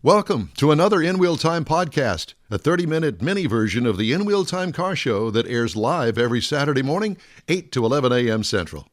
Welcome to another In Wheel Time podcast, a 30-minute mini version of the In Wheel Time car show that airs live every Saturday morning, 8 to 11 a.m. Central.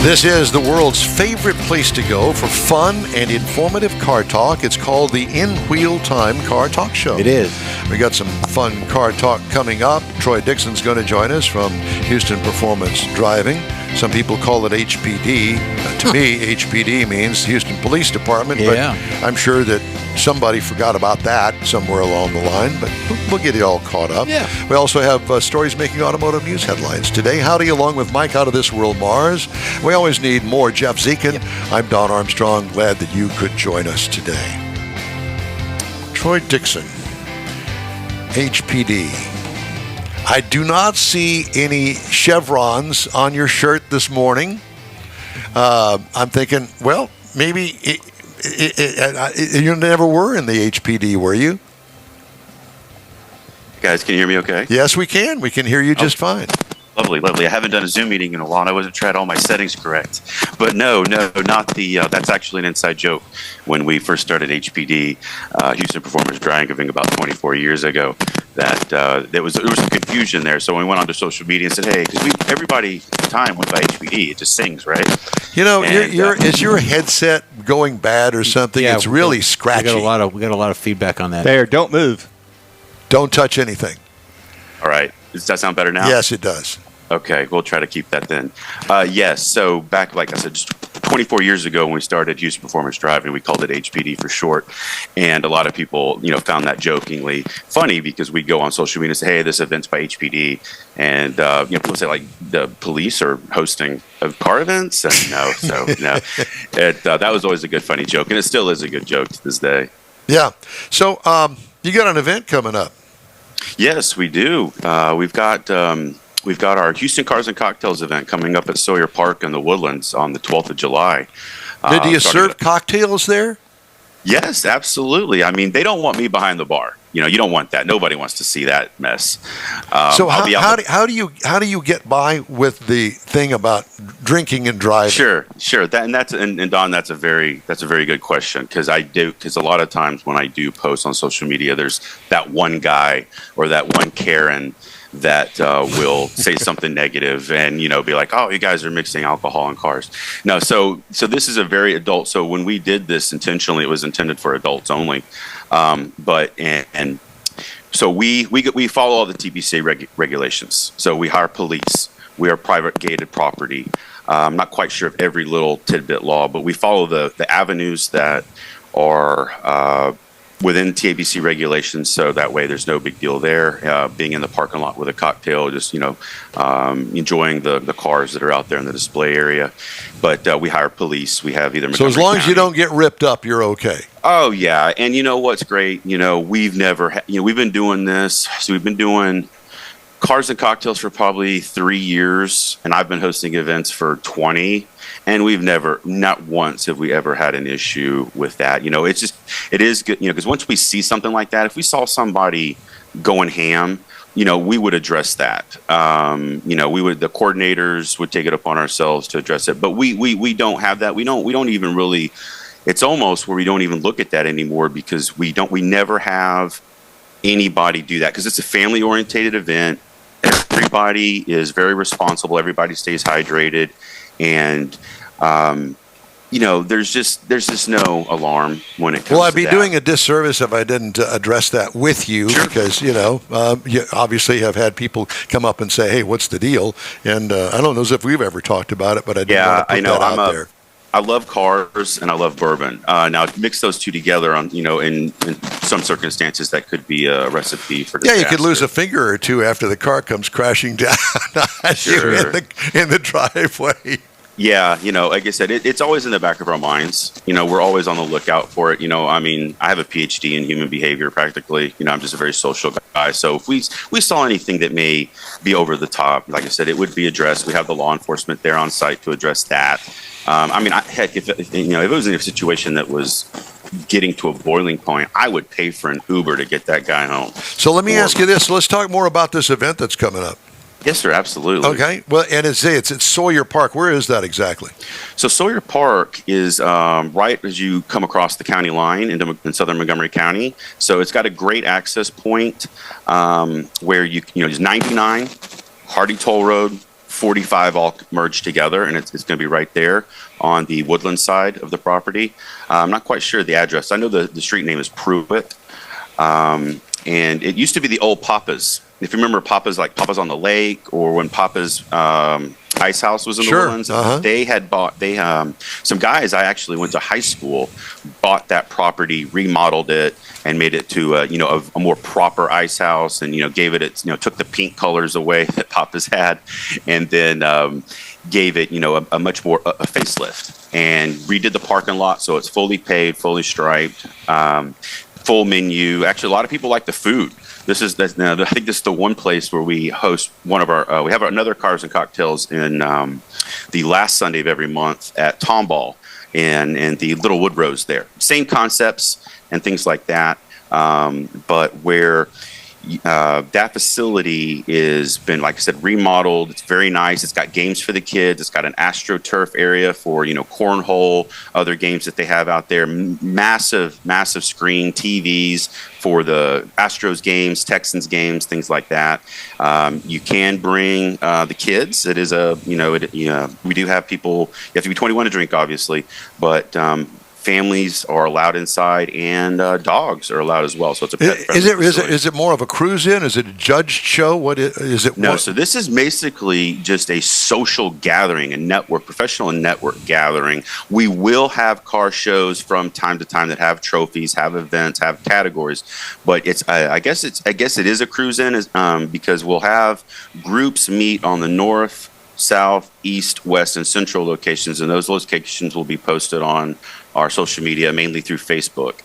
This is the world's favorite place to go for fun and informative car talk. It's called the In Wheel Time Car Talk Show. It is. We got some fun car talk coming up. Troy Dixon's going to join us from Houston Performance Driving. Some people call it HPD. To me, HPD means Houston Police Department, but I'm sure that somebody forgot about that somewhere along the line, but we'll get you all caught up. Yeah. We also have stories making automotive news headlines today. Howdy, along with Mike Out of This World Mars. We always need more Jeff Zekin. Yeah. I'm Don Armstrong. Glad that you could join us today. Troy Dixon, HPD. I do not see any chevrons on your shirt this morning. I'm thinking, well, maybe you never were in the HPD, were you? Guys, can you hear me okay? Yes, we can. We can hear you just fine. Lovely. I haven't done a Zoom meeting in a while, and I wasn't trying all my settings correct. But no, not the. That's actually an inside joke. When we first started HPD, Houston Performance Driving, about 24 years ago, that there was some confusion there. So when we went onto social media and said, "Hey," because everybody at the time went by HPD, it just sings, right? You know, is your headset going bad or something? Yeah, it's really scratchy. We got a lot of feedback on that. There, don't move. Don't touch anything. All right. Does that sound better now? Yes, it does. Okay, we'll try to keep that then. Yes, so back, like I said, just 24 years ago when we started Houston Performance Driving, we called it HPD for short. And a lot of people, found that jokingly funny because we'd go on social media and say, hey, this event's by HPD. And, people say, like, the police are hosting car events? And no. That was always a good, funny joke. And it still is a good joke to this day. Yeah. So you got an event coming up. Yes, we do. We've got our Houston Cars and Cocktails event coming up at Sawyer Park in the Woodlands on the 12th of July. Do you serve cocktails there? Yes, absolutely. I mean, they don't want me behind the bar. You don't want that. Nobody wants to see that mess. So how do you get by with the thing about drinking and driving? Sure. And Don, that's a very good question because a lot of times when I do post on social media, there's that one guy or that one Karen that will say something negative and be like, oh, you guys are mixing alcohol in cars. No, so this is a very adult. So when we did this intentionally, it was intended for adults only. So we follow all the TABC regulations. So we hire police. We are private gated property. I'm not quite sure of every little tidbit law, but we follow the avenues that are within TABC regulations, so that way there's no big deal there. Being in the parking lot with a cocktail, just enjoying the cars that are out there in the display area. But we hire police. We have either. So as long as you don't get ripped up, you're okay. Oh yeah, and you know what's great? We've never. We've been doing this. So we've been doing Cars and Cocktails for probably 3 years, and I've been hosting events for 20. And we've not once have we ever had an issue with that. It is good, because once we see something like that, if we saw somebody going ham, we would address that. The coordinators would take it upon ourselves to address it. But we don't have that. We don't even really, it's almost where we don't even look at that anymore because we never have anybody do that because it's a family oriented event. Everybody is very responsible. Everybody stays hydrated. And, there's just no alarm when it comes to that. Well, I'd be doing a disservice if I didn't address that with you because, you obviously have had people come up and say, hey, what's the deal? And I don't know as if we've ever talked about it, but I didn't want to put that out there. I love cars and I love bourbon. Now, mix those two together on, in some circumstances, that could be a recipe for disaster. Yeah, you could lose a finger or two after the car comes crashing down at you in the driveway. Yeah, like I said, it's always in the back of our minds. We're always on the lookout for it. I have a PhD in human behavior practically. I'm just a very social guy. So if we saw anything that may be over the top, like I said, it would be addressed. We have the law enforcement there on site to address that. Heck, if it was in a situation that was getting to a boiling point, I would pay for an Uber to get that guy home. So let me ask you this. Let's talk more about this event that's coming up. Yes, sir. Absolutely. Okay. Well, and it's at Sawyer Park. Where is that exactly? So Sawyer Park is right as you come across the county line in southern Montgomery County. So it's got a great access point where there's 99, Hardy Toll Road, 45 all merged together, and it's going to be right there on the Woodlands side of the property. I'm not quite sure the address. I know the street name is Pruitt, and it used to be the old Papa's. If you remember Papa's, like Papa's on the Lake, or when Papa's Ice House was in the Woodlands, they had bought, some guys I actually went to high school bought that property, remodeled it, and made it to a more proper ice house, and gave it took the pink colors away that Papa's had, and then gave it a much more a facelift, and redid the parking lot so it's fully paved, fully striped, full menu. Actually, a lot of people like the food. I think this is the one place where we host one of our. We have another Cars and Cocktails in the last Sunday of every month at Tomball and the Little Woodrows there. Same concepts and things like that, but where that facility is been, like I said, remodeled. It's very nice. It's got games for the kids. It's got an AstroTurf area for cornhole, other games that they have out there. Massive screen TVs for the Astros games, Texans games, things like that. You can bring the kids. It is we do have people. You have to be 21 to drink, obviously, but families are allowed inside, and dogs are allowed as well. So it's a pet friendly facility. Is it more of a cruise in? Is it a judged show? What is it? No, so this is basically just a social gathering, professional and network gathering. We will have car shows from time to time that have trophies, have events, have categories, but I guess it is a cruise in, because we'll have groups meet on the north, south, east, west, and central locations, and those locations will be posted on our social media, mainly through Facebook.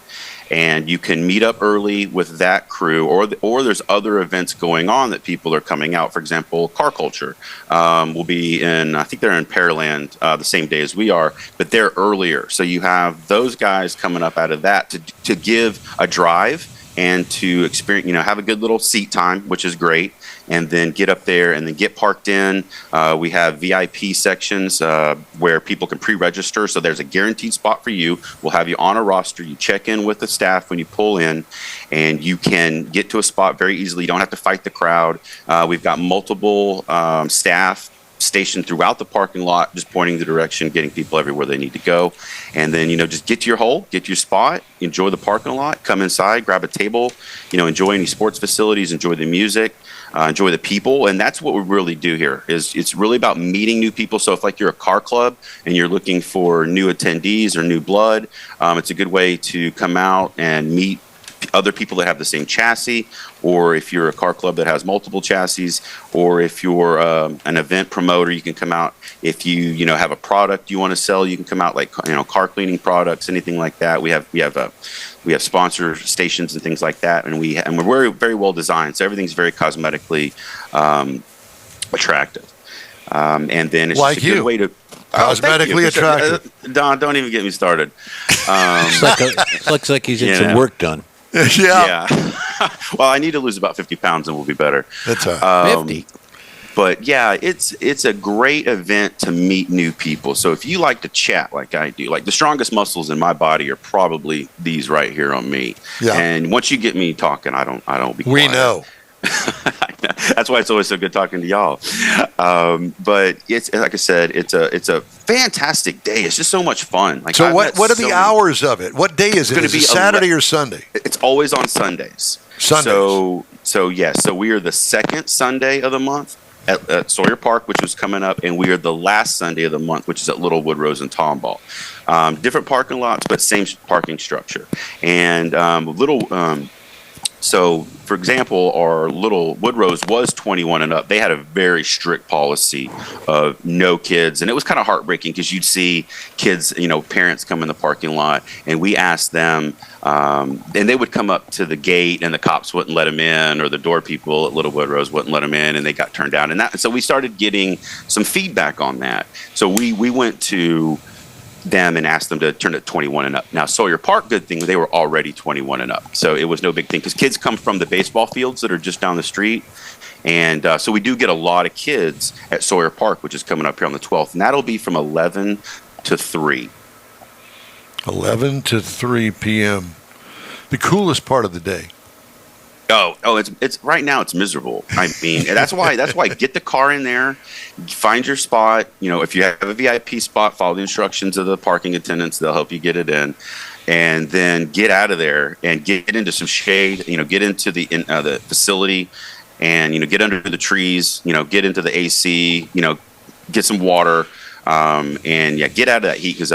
And you can meet up early with that crew, or there's other events going on that people are coming out. For example, Car Culture will be I think they're in Pearland the same day as we are, but they're earlier. So you have those guys coming up out of that to give a drive and to experience, have a good little seat time, which is great, and then get up there and then get parked in. We have VIP sections where people can pre-register, so there's a guaranteed spot for you. We'll have you on a roster. You check in with the staff when you pull in, and you can get to a spot very easily. You don't have to fight the crowd. We've got multiple staff stationed throughout the parking lot, just pointing the direction, getting people everywhere they need to go. And then, just get to your hole, get to your spot, enjoy the parking lot, come inside, grab a table, enjoy any sports facilities, enjoy the music, enjoy the people. And that's what we really do here. It's really about meeting new people. So if you're a car club and you're looking for new attendees or new blood, it's a good way to come out and meet other people that have the same chassis, or if you're a car club that has multiple chassis, or if you're an event promoter, you can come out. If you have a product you want to sell, you can come out, like car cleaning products, anything like that. We have sponsor stations and things like that, and we're very, very well designed, so everything's very cosmetically attractive. And then it's just a good way to cosmetically attractive. Don, don't even get me started. Looks like he's getting some work done. Yeah. Well, I need to lose about 50 pounds and we'll be better. That's 50. But yeah, it's a great event to meet new people. So if you like to chat like I do, like the strongest muscles in my body are probably these right here on me. Yeah. And once you get me talking, I don't be quiet. We know. That's why it's always so good talking to y'all. But it's, like I said, it's a fantastic day. It's just so much fun. So what are the hours of it? What day is it? Is it Saturday or Sunday? It's always on Sundays. So we are the second Sunday of the month at Sawyer Park, which is coming up, and we are the last Sunday of the month, which is at Little Woodrows and Tomball. Different parking lots, but same parking structure. And so, for example, our Little Woodrows was 21 and up. They had a very strict policy of no kids. And it was kind of heartbreaking because you'd see kids, parents come in the parking lot, and we asked them, and they would come up to the gate and the cops wouldn't let them in, or the door people at Little Woodrows wouldn't let them in, and they got turned down. And so we started getting some feedback on that. So we went to them and asked them to turn it 21 and up. Now, Sawyer Park, good thing, they were already 21 and up. So it was no big thing because kids come from the baseball fields that are just down the street, And so we do get a lot of kids at Sawyer Park, which is coming up here on the 12th, and that'll be from 11 to 3. 11 to 3 p.m. The coolest part of the day. It's right now it's miserable. I mean, that's why get the car in there, find your spot. If you have a VIP spot, follow the instructions of the parking attendants. They'll help you get it in, and then get out of there and get into some shade. Get into the facility, and get under the trees. Get into the AC. Get some water. Get out of that heat because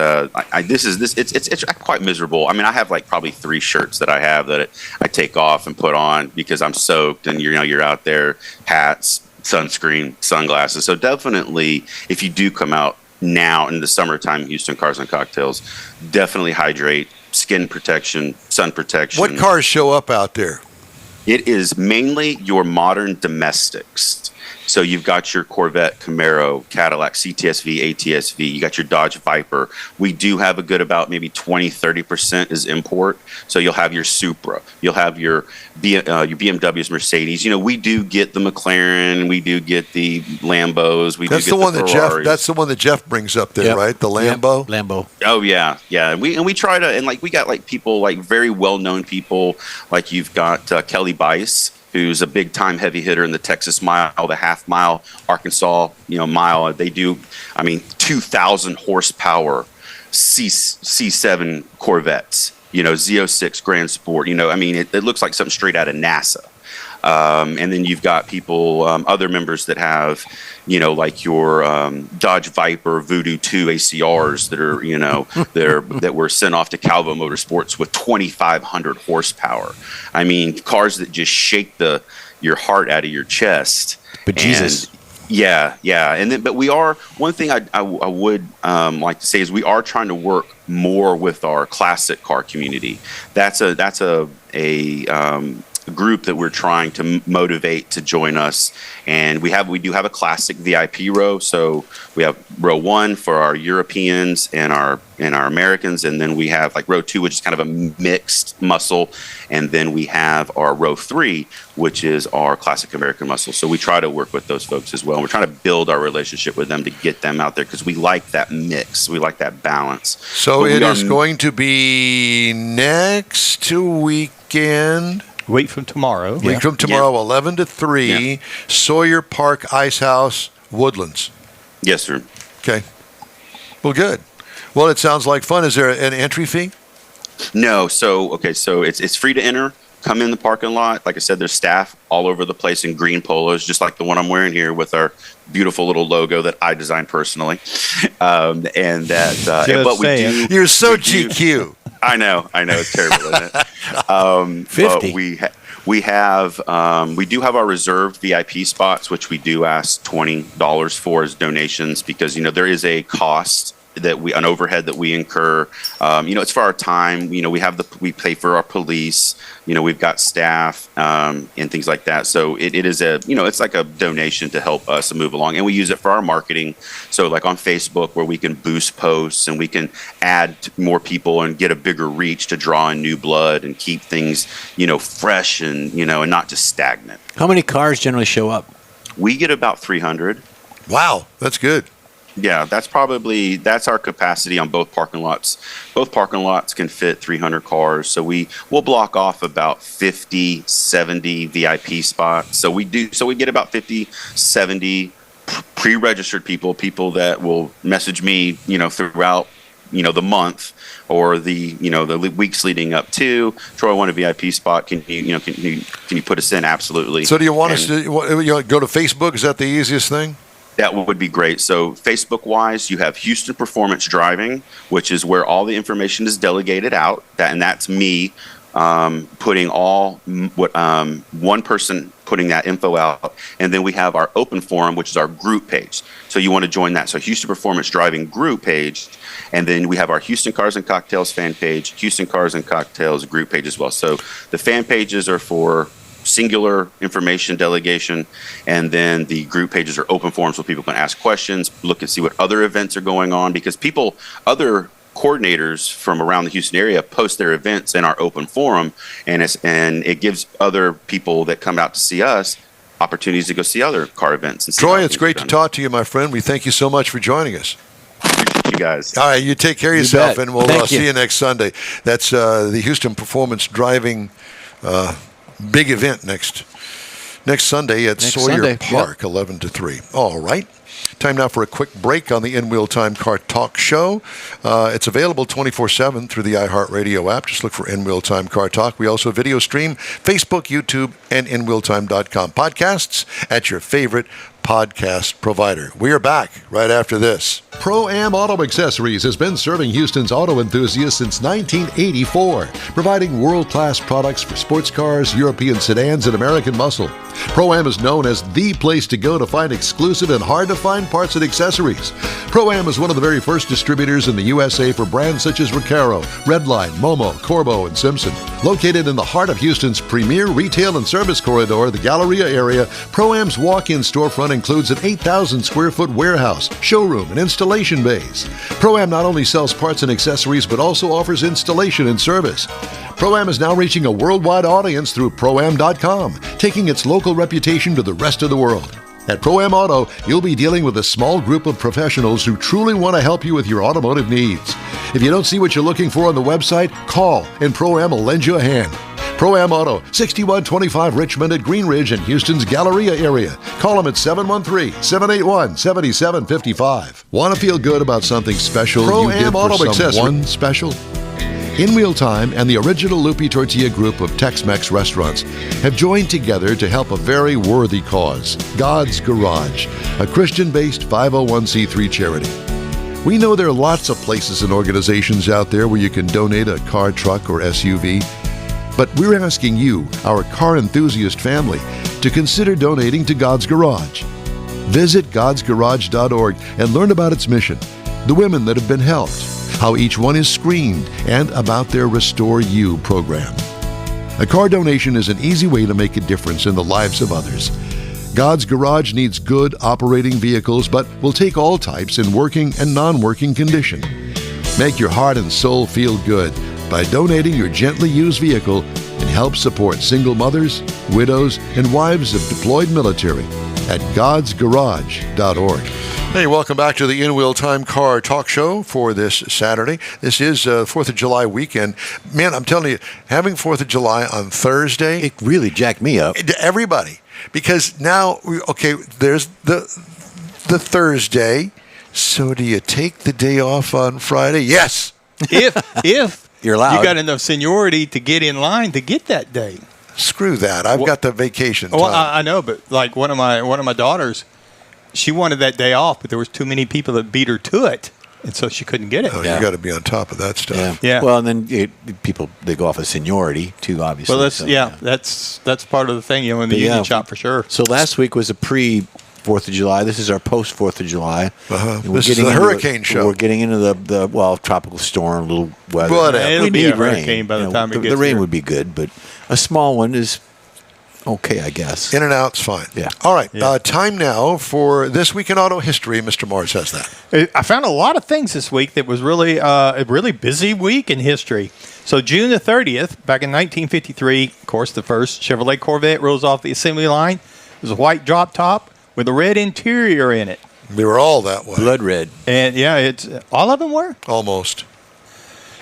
it's quite miserable. I mean, I have like probably 3 shirts that I have that I take off and put on because I'm soaked, and you're out there, hats, sunscreen, sunglasses. So definitely, if you do come out now in the summertime, Houston Cars and Cocktails, definitely hydrate, skin protection, sun protection. What cars show up out there? It is mainly your modern domestics. So you've got your Corvette, Camaro, Cadillac, CTSV, ATSV. You got your Dodge Viper. We do have a good about maybe 20-30% is import. So you'll have your Supra. You'll have your BMWs, Mercedes. We do get the McLaren. We do get the Lambos. That's the one that Jeff brings up there, right? The Lambo. Yep. Lambo. Oh yeah. We try to, and we got people very well known people. Like you've got Kelly Bice, who's a big-time heavy hitter in the Texas mile, the half-mile, Arkansas, mile. They do, 2,000 horsepower C7 Corvettes, Z06 Grand Sport. It looks like something straight out of NASA. And then you've got people, other members that have, like your Dodge Viper Voodoo 2 ACRs that are, that were sent off to Calvo Motorsports with 2,500 horsepower. I mean, cars that just shake your heart out of your chest. But Jesus. Yeah. But we are, one thing I would like to say is we are trying to work more with our classic car community. That's a group that we're trying to motivate to join us, and we do have a classic VIP row. So we have row 1 for our Europeans and our Americans, and then we have like row 2, which is kind of a mixed muscle, and then we have our row 3, which is our classic American muscle. So we try to work with those folks as well, and we're trying to build our relationship with them to get them out there because we like that mix, we like that balance. So it is going to be next weekend. Week from tomorrow. 11 to 3, Sawyer Park Ice House, Woodlands. Yes, sir. Okay. Well, good. Well, it sounds like fun. Is there an entry fee? No. So it's free to enter. Come in the parking lot. Like I said, there's staff all over the place in green polos, just like the one I'm wearing here with our beautiful little logo that I designed personally. But we do. You're so GQ. I know. It's terrible, isn't it? 50. We do have our reserved VIP spots, which we do ask $20 for as donations because, there is a cost an overhead that we incur. It's for our time. We pay for our police. We've got staff and things like that. So it is it's like a donation to help us move along, and we use it for our marketing. So like on Facebook, where we can boost posts and we can add more people and get a bigger reach to draw in new blood and keep things fresh and and not just stagnant. How many cars generally show up? We get about 300. Wow, that's good. Yeah, that's our capacity on both parking lots. Both parking lots can fit 300 cars. So we'll block off about 50, 70 VIP spots. So we get about 50, 70 pre-registered people that will message me, throughout, the month or the weeks leading up to. Troy, I want a VIP spot. Can you put us in? Absolutely. So do you want us to go to Facebook? Is that the easiest thing? That would be great. So Facebook-wise, you have Houston Performance Driving, which is where all the information is delegated out. That's me putting one person putting that info out. And then we have our open forum, which is our group page. So you want to join that. So Houston Performance Driving group page. And then we have our Houston Cars and Cocktails fan page, Houston Cars and Cocktails group page as well. So the fan pages are for singular information delegation, and then the group pages are open forums where people can ask questions, look and see what other events are going on, because other coordinators from around the Houston area post their events in our open forum, and it gives other people that come out to see us opportunities to go see other car events. And see Troy, how it's things great are to done. talk to you, my friend. We thank you so much for joining us. You guys. All right, you take care of yourself, bet. and we'll Thank you. see you next Sunday. That's the Houston Performance Driving big event next Sunday at Next Sawyer Sunday, Park, 11 to 3. All right. Time now for a quick break on the In Wheel Time Car Talk Show. It's available 24/7 through the iHeartRadio app. Just look for In Wheel Time Car Talk. We also video stream Facebook, YouTube, and InWheelTime.com podcasts at your favorite podcast provider. We are back right after this. Pro-Am Auto Accessories has been serving Houston's auto enthusiasts since 1984, providing world-class products for sports cars, European sedans, and American muscle. Pro-Am is known as the place to go to find exclusive and hard-to-find parts and accessories. Pro-Am is one of the very first distributors in the USA for brands such as Recaro, Redline, Momo, Corbo, and Simpson. Located in the heart of Houston's premier retail and service corridor, the Galleria area, Pro-Am's walk-in storefront includes an 8,000 square foot warehouse, showroom, and installation bays. Pro-Am not only sells parts and accessories, but also offers installation and service. Pro-Am is now reaching a worldwide audience through Pro-Am.com, taking its local reputation to the rest of the world. At Pro-Am Auto, you'll be dealing with a small group of professionals who truly want to help you with your automotive needs. If you don't see what you're looking for on the website, call and Pro-Am will lend you a hand. Pro-Am Auto, 6125 Richmond at Green Ridge in Houston's Galleria area. Call them at 713-781-7755. Want to feel good about something special you did for someone special? In Wheel Time and the original Lupi Tortilla group of Tex-Mex restaurants have joined together to help a very worthy cause, God's Garage, a Christian-based 501c3 charity. We know there are lots of places and organizations out there where you can donate a car, truck, or SUV, but we're asking you, our car enthusiast family, to consider donating to God's Garage. Visit godsgarage.org and learn about its mission, the women that have been helped, how each one is screened, and about their Restore You program. A car donation is an easy way to make a difference in the lives of others. God's Garage needs good operating vehicles, but will take all types in working and non-working condition. Make your heart and soul feel good by donating your gently used vehicle and help support single mothers, widows, and wives of deployed military at godsgarage.org. Hey, welcome back to the In Wheel Time Car Talk Show for this Saturday. This is 4th of July weekend. Man, I'm telling you, having 4th of July on Thursday, It really jacked me up. everybody, because now, there's the Thursday. So do you take the day off on Friday? Yes. If You're allowed. you got enough seniority to get in line to get that day. Screw that. I've got the vacation time. Well, I know, but like one of my daughters, she wanted that day off, but there was too many people that beat her to it, and so she couldn't get it. Oh, Yeah. you got to be on top of that stuff. Yeah. Well, and then people, they go off of seniority, too, obviously. Well, that's so, that's part of the thing, in the But union yeah. shop for sure. So last week was a pre-4th of July. This is our post-4th of July. And we're This is getting the into hurricane show. We're getting into the tropical storm, little weather. Whatever. It'll we be need a rain. hurricane by the time it the gets rain here. would be good, but a small one is okay, I guess. In and out's fine. Yeah. All right. Yeah. Time now for This Week in Auto History. Mr. Mars has that. I found a lot of things this week that was really a really busy week in history. So June the 30th, back in 1953, of course, the first Chevrolet Corvette rolls off the assembly line. It was a white drop top with a red interior in it. We were all that way. Blood red. And, yeah, it's all of them were. Almost.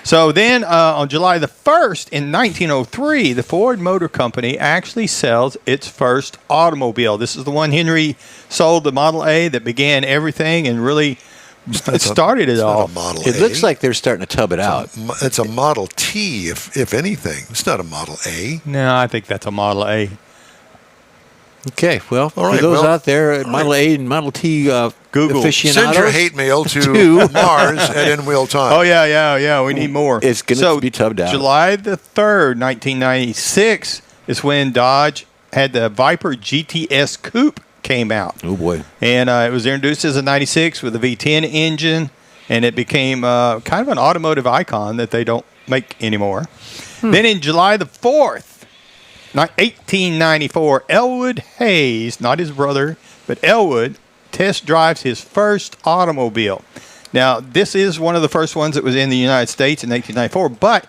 So then on July the 1st in 1903, the Ford Motor Company actually sells its first automobile. This is the one Henry sold, the Model A, that began everything and really started it It's all. not a Model It A. looks like they're starting to tub it out. It's a Model T, if anything. It's not a Model A. No, I think that's a Model A. Okay, well, All right, for those well, out there, Model A and Model T Google. aficionados, Send your hate mail to To- Mars at In Wheel Time. Oh, yeah. We need more. It's gonna be tubbed out. July the 3rd, 1996 is when Dodge had the Viper GTS Coupe came out. Oh, boy. And it was introduced as a 96 with a V10 engine, and it became kind of an automotive icon that they don't make anymore. Then in July the 4th, 1894, Elwood Hayes, not his brother, but Elwood, test drives his first automobile. Now, this is one of the first ones that was in the United States in 1894, but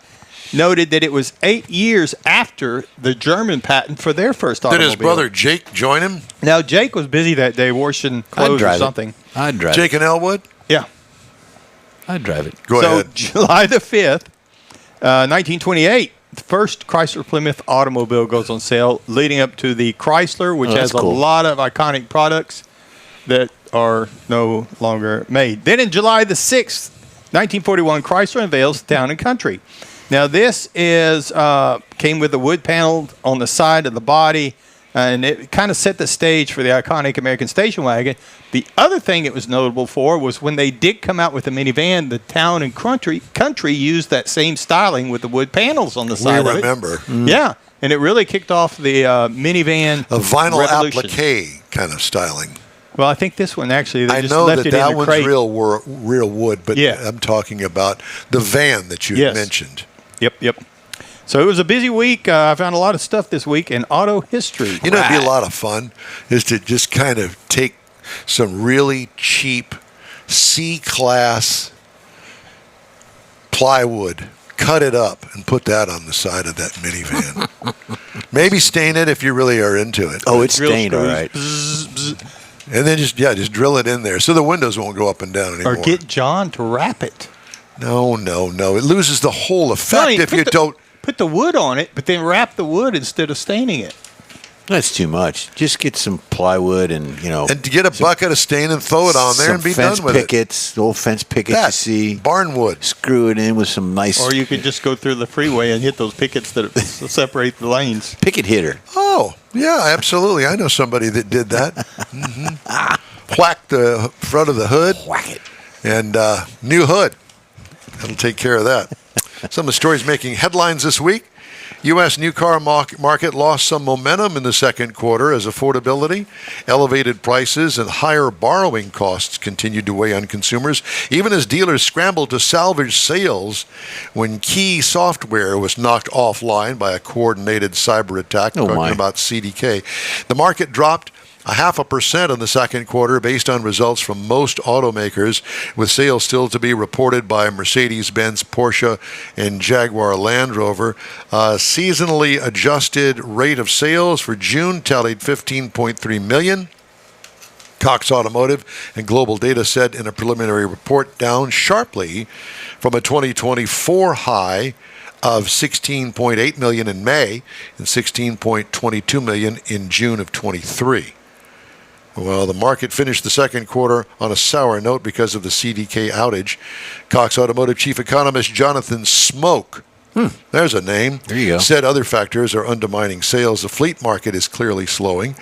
noted that it was 8 years after the German patent for their first automobile. Did his brother Jake join him? Now, Jake was busy that day washing clothes or something. I'd drive Jake it. and Elwood? Yeah. I'd drive it. Go ahead. So, July the 5th, 1928, the first Chrysler Plymouth automobile goes on sale, leading up to the Chrysler, which has cool. a lot of iconic products that are no longer made. Then in July the 6th, 1941, Chrysler unveils Town & Country. Now, this is came with a wood panel on the side of the body, and it kind of set the stage for the iconic American station wagon. The other thing it was notable for was when they did come out with the minivan, the Town & Country used that same styling with the wood panels on the side We of it. remember. Yeah, and it really kicked off the minivan A vinyl revolution. applique kind of styling. Well, I think this one actually, they I just know left that it in that the one's crate. real wood, but Yeah. I'm talking about the van that you Yes. mentioned. Yep. So it was a busy week. I found a lot of stuff this week in auto history. You know, it'd be a lot of fun is to just kind of take some really cheap C-class plywood, cut it up, and put that on the side of that minivan. Maybe stain it if you really are into it. Oh, it's Drill stained, all screws. right. And then just drill it in there so the windows won't go up and down anymore. Or get John to wrap it. No. It loses the whole effect Johnny, if you don't. Put the wood on it, but then wrap the wood instead of staining it. That's too much. Just get some plywood and, And to get a bucket of stain and throw it on there some and be fence done with pickets, the old fence pickets you That see. barnwood. Screw it in with some nice Or you could just go through the freeway and hit those pickets that separate the lanes. picket hitter. Oh, yeah, absolutely. I know somebody that did that. Whack the front of the hood Whack it. and new hood. That'll take care of that. Some of the stories making headlines this week. U.S. new car market lost some momentum in the second quarter as affordability, elevated prices, and higher borrowing costs continued to weigh on consumers, even as dealers scrambled to salvage sales when key software was knocked offline by a coordinated cyber attack. Oh, Talking my. about CDK. The market dropped 0.5% in the second quarter based on results from most automakers, with sales still to be reported by Mercedes-Benz, Porsche, and Jaguar Land Rover. Seasonally adjusted rate of sales for June tallied 15.3 million. Cox Automotive and Global Data said in a preliminary report, down sharply from a 2024 high of 16.8 million in May and 16.22 million in June of 23. Well, the market finished the second quarter on a sour note because of the CDK outage. Cox Automotive Chief Economist Jonathan Smoke, there's a name, There you go. said other factors are undermining sales. The fleet market is clearly slowing.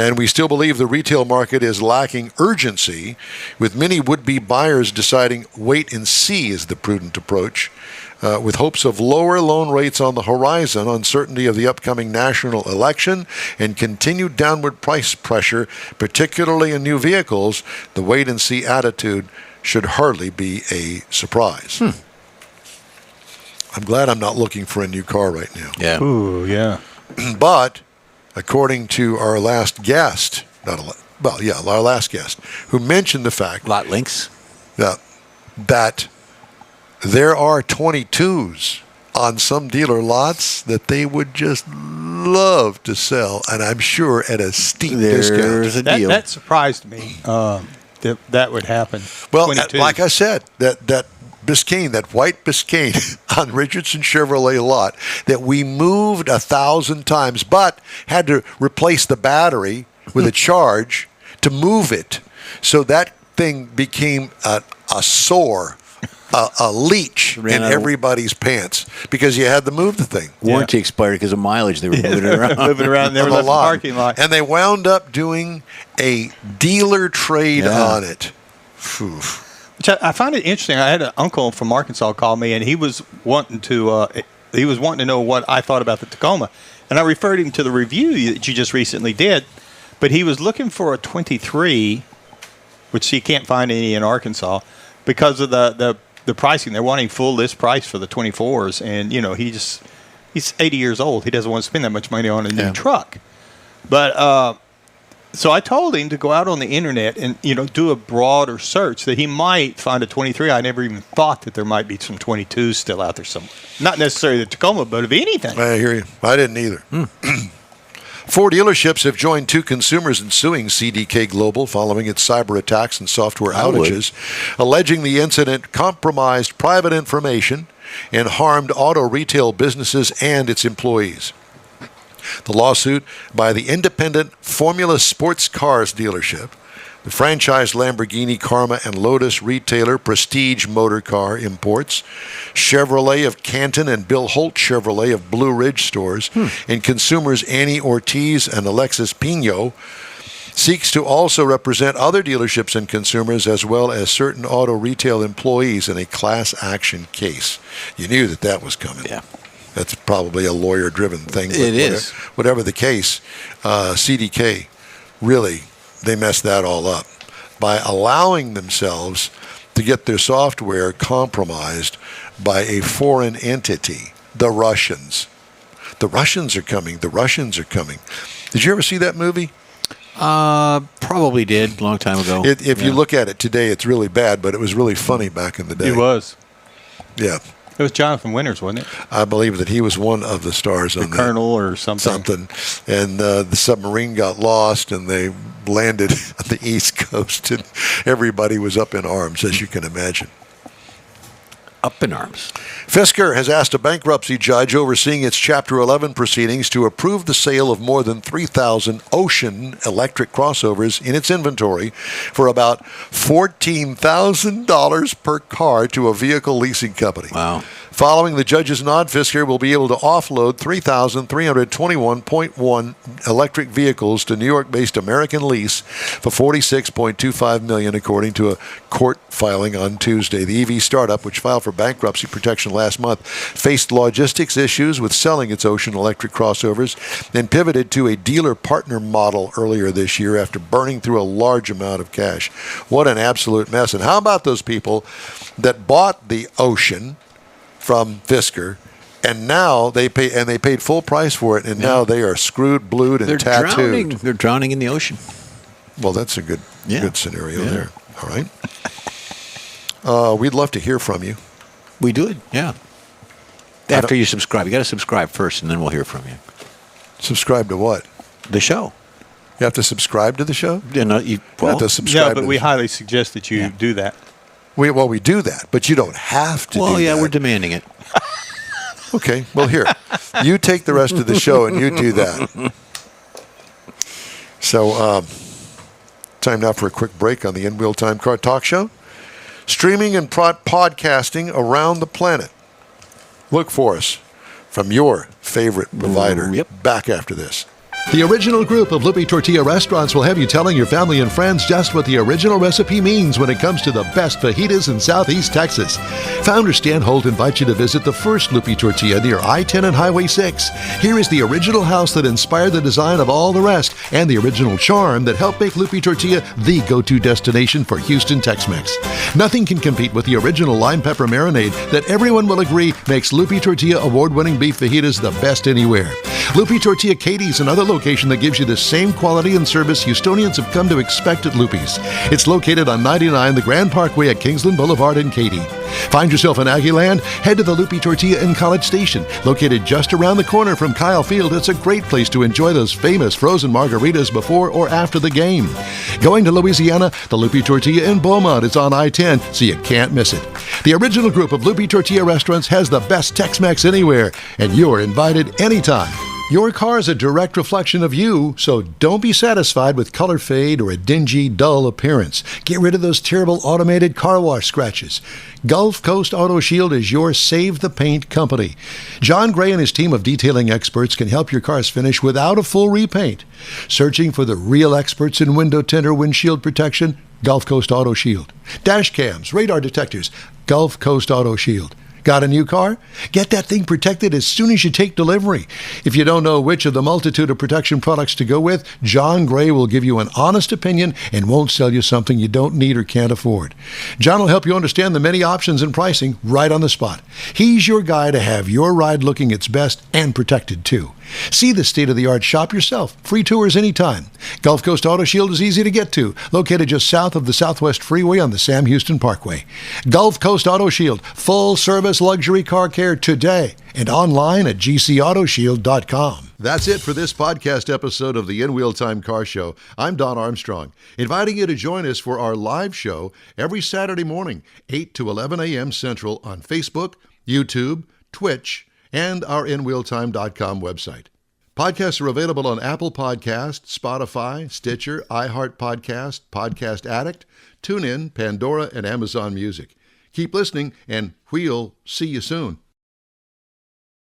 And we still believe the retail market is lacking urgency, with many would-be buyers deciding wait and see is the prudent approach. With hopes of lower loan rates on the horizon, uncertainty of the upcoming national election, and continued downward price pressure, particularly in new vehicles, the wait-and-see attitude should hardly be a surprise. I'm glad I'm not looking for a new car right now. Yeah. Ooh, yeah. But according to our last guest, our last guest, who mentioned the fact Lot links. that there are 22s on some dealer lots that they would just love to sell, and I'm sure at a steep discount. There's a deal. That surprised me that would happen. Well, 22. like I said, that Biscayne, that white Biscayne on Richardson Chevrolet lot that we moved 1,000 times, but had to replace the battery with a charge to move it. So that thing became a sore, a leech Ran in out of- everybody's pants because you had to move the thing. Warranty expired because of mileage. They were moving it around. moving around, they were on the left in the lot. parking lot. And they wound up doing a dealer trade Yeah. on it. Phew. Which I find it interesting. I had an uncle from Arkansas call me, and he was wanting to know what I thought about the Tacoma, and I referred him to the review that you just recently did. But he was looking for a 23, which he can't find any in Arkansas because of the pricing. They're wanting full list price for the 24s, and he's 80 years old. He doesn't want to spend that much money on a new truck. But So I told him to go out on the internet and, do a broader search that he might find a 23. I never even thought that there might be some 22s still out there somewhere. Not necessarily the Tacoma, but of anything. I hear you. I didn't either. Four dealerships have joined two consumers in suing CDK Global following its cyber attacks and software outages, alleging the incident compromised private information and harmed auto retail businesses and its employees. The lawsuit by the independent Formula Sports Cars dealership, the franchised Lamborghini, Karma, and Lotus retailer Prestige Motor Car Imports, Chevrolet of Canton and Bill Holt Chevrolet of Blue Ridge stores, and consumers Annie Ortiz and Alexis Pino, seeks to also represent other dealerships and consumers as well as certain auto retail employees in a class action case. You knew that was coming. Yeah. That's probably a lawyer-driven thing. It is. Whatever the case, CDK, really, they messed that all up by allowing themselves to get their software compromised by a foreign entity, the Russians. The Russians are coming. The Russians are coming. Did you ever see that movie? Probably did a long time ago. If you look at it today, it's really bad, but it was really funny back in the day. It was. Yeah. It was Jonathan Winters, wasn't it? I believe that he was one of the stars on the Colonel or something. And the submarine got lost, and they landed on the East Coast, and everybody was up in arms, as you can imagine. Up in arms. Fisker has asked a bankruptcy judge overseeing its Chapter 11 proceedings to approve the sale of more than 3,000 Ocean electric crossovers in its inventory for about $14,000 per car to a vehicle leasing company. Wow. Following the judge's nod, Fisker will be able to offload 3,321.1 electric vehicles to New York-based American Lease for $46.25 million, according to a court filing on Tuesday. The EV startup, which filed for bankruptcy protection last month, faced logistics issues with selling its Ocean electric crossovers and pivoted to a dealer partner model earlier this year after burning through a large amount of cash. What an absolute mess. And how about those people that bought the Ocean from Fisker, and now they paid full price for it, and now they are screwed, blued, and tattooed. They're drowning in the ocean. Well, that's a good scenario there. All right. We'd love to hear from you. We do it, yeah. After you subscribe. You got to subscribe first, and then we'll hear from you. Subscribe to what? The show. You have to subscribe to the show? Yeah, no, you have to subscribe. Yeah, but we highly suggest that you do that. We do that, but you don't have to do that. Well, yeah, we're demanding it. Okay, well, here. You take the rest of the show, and you do that. So, time now for a quick break on the In Wheel Time Car Talk Show. Streaming and podcasting around the planet. Look for us from your favorite provider. Yep. Back after this. The original group of Lupe Tortilla restaurants will have you telling your family and friends just what the original recipe means when it comes to the best fajitas in Southeast Texas. Founder Stan Holt invites you to visit the first Lupe Tortilla near I-10 and Highway 6. Here is the original house that inspired the design of all the rest and the original charm that helped make Lupe Tortilla the go-to destination for Houston Tex-Mex. Nothing can compete with the original lime pepper marinade that everyone will agree makes Lupe Tortilla award-winning beef fajitas the best anywhere. Lupe Tortilla Katie's another location that gives you the same quality and service Houstonians have come to expect at Lupe's. It's located on 99 the Grand Parkway at Kingsland Boulevard in Katy. Find yourself in Aggieland? Head to the Lupe Tortilla in College Station. Located just around the corner from Kyle Field, it's a great place to enjoy those famous frozen margaritas before or after the game. Going to Louisiana? The Lupe Tortilla in Beaumont is on I-10, so you can't miss it. The original group of Lupe Tortilla restaurants has the best Tex-Mex anywhere, and you're invited anytime. Your car is a direct reflection of you, so don't be satisfied with color fade or a dingy, dull appearance. Get rid of those terrible automated car wash scratches. Gulf Coast Auto Shield is your Save the Paint company. John Gray and his team of detailing experts can help your cars finish without a full repaint. Searching for the real experts in window tint or windshield protection? Gulf Coast Auto Shield. Dash cams, radar detectors? Gulf Coast Auto Shield. Got a new car? Get that thing protected as soon as you take delivery. If you don't know which of the multitude of protection products to go with, John Gray will give you an honest opinion and won't sell you something you don't need or can't afford. John will help you understand the many options and pricing right on the spot. He's your guy to have your ride looking its best and protected too. See the state-of-the-art shop yourself. Free tours anytime. Gulf Coast Auto Shield is easy to get to, located just south of the Southwest Freeway on the Sam Houston Parkway. Gulf Coast Auto Shield, full-service luxury car care today, and online at gcautoshield.com. That's it for this podcast episode of the In Wheel Time Car Show. I'm Don Armstrong, inviting you to join us for our live show every Saturday morning, 8 to 11 a.m. Central on Facebook, YouTube, Twitch, and our InWheelTime.com website. Podcasts are available on Apple Podcasts, Spotify, Stitcher, iHeart Podcast, Podcast Addict, TuneIn, Pandora, and Amazon Music. Keep listening, and we'll see you soon.